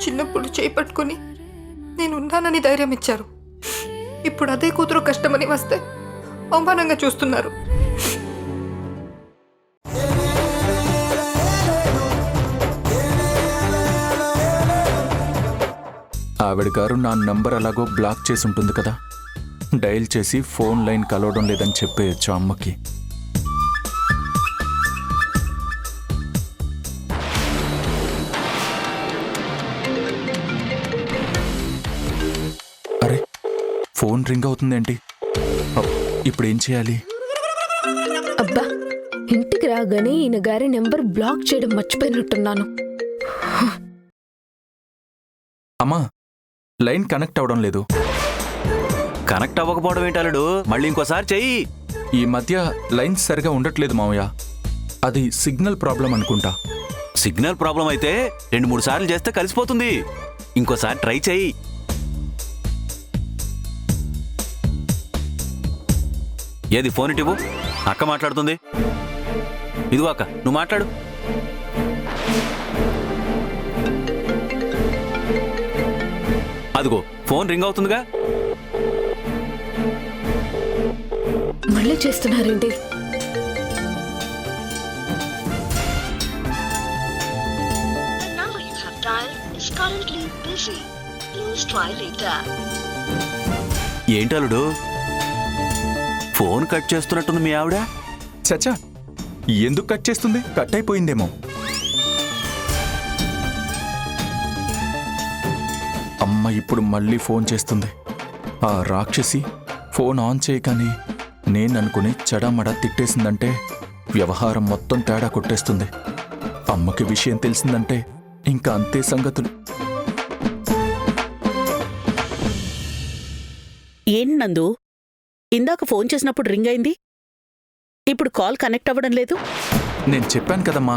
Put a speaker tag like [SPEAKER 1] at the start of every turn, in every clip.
[SPEAKER 1] చిన్నప్పుడు చేయి పట్టుకుని నేను ఉన్నానని ధైర్యం ఇచ్చారు. ఇప్పుడు అదే కూతురు కష్టమని వస్తే అవమానంగా చూస్తున్నారు.
[SPEAKER 2] ఆవిడ గారు నా నంబర్ అలాగో బ్లాక్ చేసి ఉంటుంది కదా, డయల్ చేసి ఫోన్ లైన్ కలవడం లేదని చెప్పేయచ్చు అమ్మకి. అరే, ఫోన్ రింగ్ అవుతుందేంటి? ఇప్పుడు ఏం చేయాలి?
[SPEAKER 3] అబ్బా, ఇంటికి రాగానే ఈయన గారి నెంబర్ బ్లాక్ చేయడం మర్చిపోయినట్టున్నాను.
[SPEAKER 2] అమ్మా, లైన్ కనెక్ట్ అవడం లేదు.
[SPEAKER 4] కనెక్ట్ అవ్వకపోవడం ఏంటాలుడు? మళ్ళీ ఇంకోసారి చెయ్యి.
[SPEAKER 2] ఈ మధ్య లైన్ సరిగా ఉండట్లేదు మావయ్య. అది సిగ్నల్ ప్రాబ్లం అనుకుంటా.
[SPEAKER 4] సిగ్నల్ ప్రాబ్లం అయితే 2-3 సార్లు చేస్తే కలిసిపోతుంది. ఇంకోసారి ట్రై చెయ్యి. ఏది ఫోన్ ఇటివ్వు, అక్క మాట్లాడుతుంది. ఇదిగో అక్క, నువ్వు మాట్లాడు. అదిగో ఫోన్ రింగ్ అవుతుందిగా.
[SPEAKER 3] మళ్ళీ చేస్తున్నారేంటి?
[SPEAKER 4] ఏంటలుడు, ఫోన్ కట్ చేస్తున్నట్టుంది మీ ఆవిడ.
[SPEAKER 2] చచ్చా, ఎందుకు కట్ చేస్తుంది? కట్ అయిపోయిందేమో. అమ్మ ఇప్పుడు మళ్ళీ ఫోన్ చేస్తుంది. ఆ రాక్షసి ఫోన్ ఆన్ చేయగానే నేననుకుని చెడమడ తిట్టేసిందంటే వ్యవహారం మొత్తం తేడా కొట్టేస్తుంది. అమ్మకి విషయం తెలిసిందంటే ఇంకా అంతే సంగతులు.
[SPEAKER 5] ఏంటి నందు, ఇందాక ఫోన్ చేసినప్పుడు రింగ్ అయింది, ఇప్పుడు కాల్ కనెక్ట్ అవ్వడం లేదు?
[SPEAKER 2] నేను చెప్పాను కదమ్మా,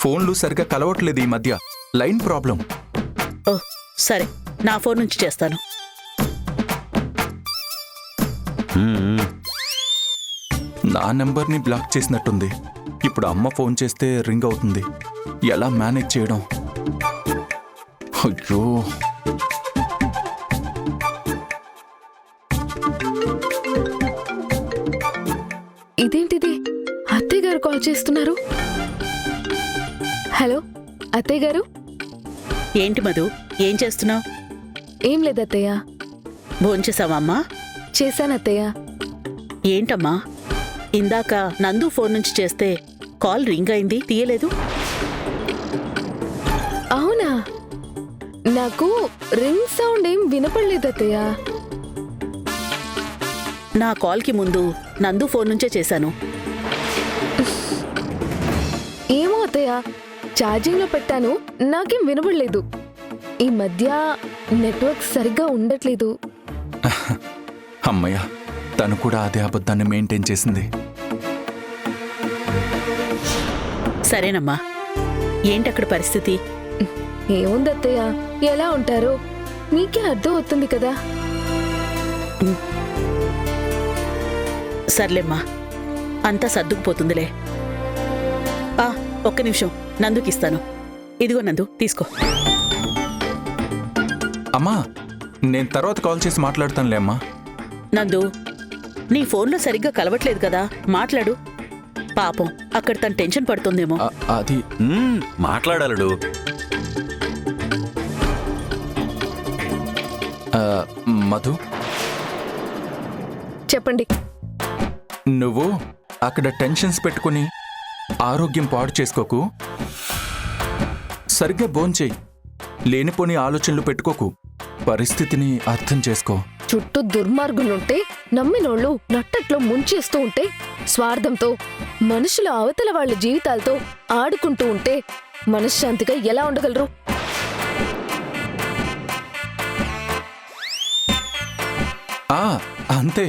[SPEAKER 2] ఫోన్లు సరిగా కలవట్లేదు ఈ మధ్య. Line problem.
[SPEAKER 5] ఓహ్ సరే, నా ఫోన్ నుంచి చేస్తాను.
[SPEAKER 2] నా నెంబర్ని బ్లాక్ చేసినట్టుంది. ఇప్పుడు అమ్మ ఫోన్ చేస్తే రింగ్ అవుతుంది. ఎలా మేనేజ్ చేయడం? అయ్యో,
[SPEAKER 3] ఇదేంటిది? అత్తయ్య గారు కాల్ చేస్తున్నారు. హలో అత్తయ్య గారు.
[SPEAKER 5] ఏంటి మధు, ఏం చేస్తున్నావు?
[SPEAKER 3] ఏం లేదు అత్తయ్య.
[SPEAKER 5] భోంచేసావా అమ్మా?
[SPEAKER 3] చేశాను అత్తయ్య.
[SPEAKER 5] ఏంటమ్మా, ఇందాక నందు ఫోన్ నుంచి చేస్తే కాల్ రింగ్ అయింది, తీయలేదు?
[SPEAKER 3] అవునా, నాకు రింగ్ సౌండ్ ఏం వినపడలేదు అత్తయ్య.
[SPEAKER 5] నా కాల్కి ముందు నందు ఫోన్ నుంచే చేశాను.
[SPEAKER 3] ఏమో అత్తయ్య, ఛార్జింగ్లో పెట్టాను, నాకేం వినపడలేదు. ఈ మధ్య నెట్వర్క్ సరిగ్గా ఉండట్లేదు.
[SPEAKER 2] అమ్మయ్య, తను కూడా అదే అబద్ధాన్ని మెయింటైన్ చేసింది.
[SPEAKER 5] సరేనమ్మా, ఏంటక్కడ పరిస్థితి?
[SPEAKER 3] ఏముంది అత్తయ్య, ఎలా ఉంటారో మీకే అర్థం అవుతుంది కదా.
[SPEAKER 5] సర్లేమ్మా, అంతా సర్దుకుపోతుందిలే. ఒక్క నిమిషం, నందుకిస్తాను. ఇదిగో నందు, తీసుకో.
[SPEAKER 2] అమ్మా, నేను తర్వాత కాల్ చేసి మాట్లాడతానులే అమ్మా.
[SPEAKER 5] నందు, నీ ఫోన్లో సరిగ్గా కలవట్లేదు కదా, మాట్లాడు. పాపం, అక్కడ తను టెన్షన్ పడుతుందేమో.
[SPEAKER 2] అది
[SPEAKER 4] మాట్లాడాలడు.
[SPEAKER 2] మధు,
[SPEAKER 3] చెప్పండి.
[SPEAKER 2] నువ్వు అక్కడ టెన్షన్స్ పెట్టుకుని ఆరోగ్యం పాడు చేసుకోకు. సరిగ్గా భోంచేయి. లేనిపోని ఆలోచనలు పెట్టుకోకు. పరిస్థితిని అర్థం చేసుకో.
[SPEAKER 3] చుట్టూ దుర్మార్గులుంటే, నమ్మినోళ్ళు నట్టట్లో ముంచేస్తూ ఉంటే, స్వార్థంతో మనుషుల అవతల వాళ్ళ జీవితాలతో ఆడుకుంటూ ఉంటే మనశ్శాంతిగా ఎలా ఉండగలరు?
[SPEAKER 2] అంతే,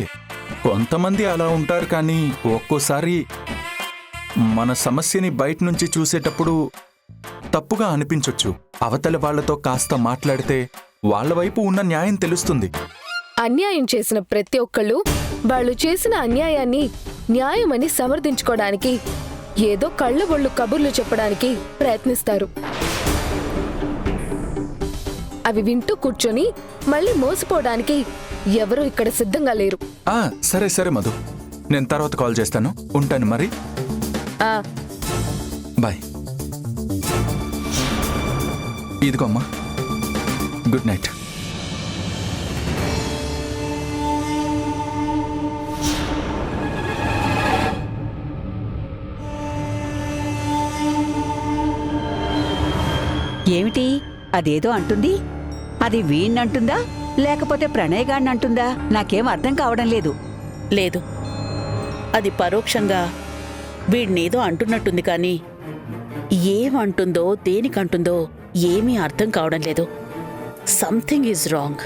[SPEAKER 2] కొంతమంది అలా ఉంటారు. కానీ ఒక్కోసారి మన సమస్యని బయట నుంచి చూసేటప్పుడు తప్పుగా అనిపించొచ్చు. అవతల వాళ్లతో కాస్త మాట్లాడితే వాళ్ళ వైపు ఉన్న న్యాయం తెలుస్తుంది.
[SPEAKER 3] అన్యాయం చేసిన ప్రతి ఒక్కళ్ళు వాళ్ళు చేసిన అన్యాయాన్ని న్యాయమని సమర్థించుకోవడానికి ఏదో కళ్ళబొళ్ళు కబుర్లు చెప్పడానికి ప్రయత్నిస్తారు. అవి వింటూ కూర్చొని మళ్ళీ మోసపోవడానికి ఎవరూ ఇక్కడ సిద్ధంగా లేరు.
[SPEAKER 2] సరే సరే మధు, నేను తర్వాత కాల్ చేస్తాను. ఉంటాను మరి.
[SPEAKER 3] ఆ
[SPEAKER 2] బాయ్. ఇదిగో అమ్మా, గుడ్ నైట్.
[SPEAKER 6] ఏమిటి అదేదో అంటుంది? అది వీణ్ణంటుందా లేకపోతే ప్రణయ్ గాడిని అంటుందా? నాకేం అర్థం కావడం లేదు.
[SPEAKER 5] లేదు, అది పరోక్షంగా వీడినేదో అంటున్నట్టుంది కానీ ఏమంటుందో దేనికంటుందో ఏమీ అర్థం కావడం లేదు. Something is wrong.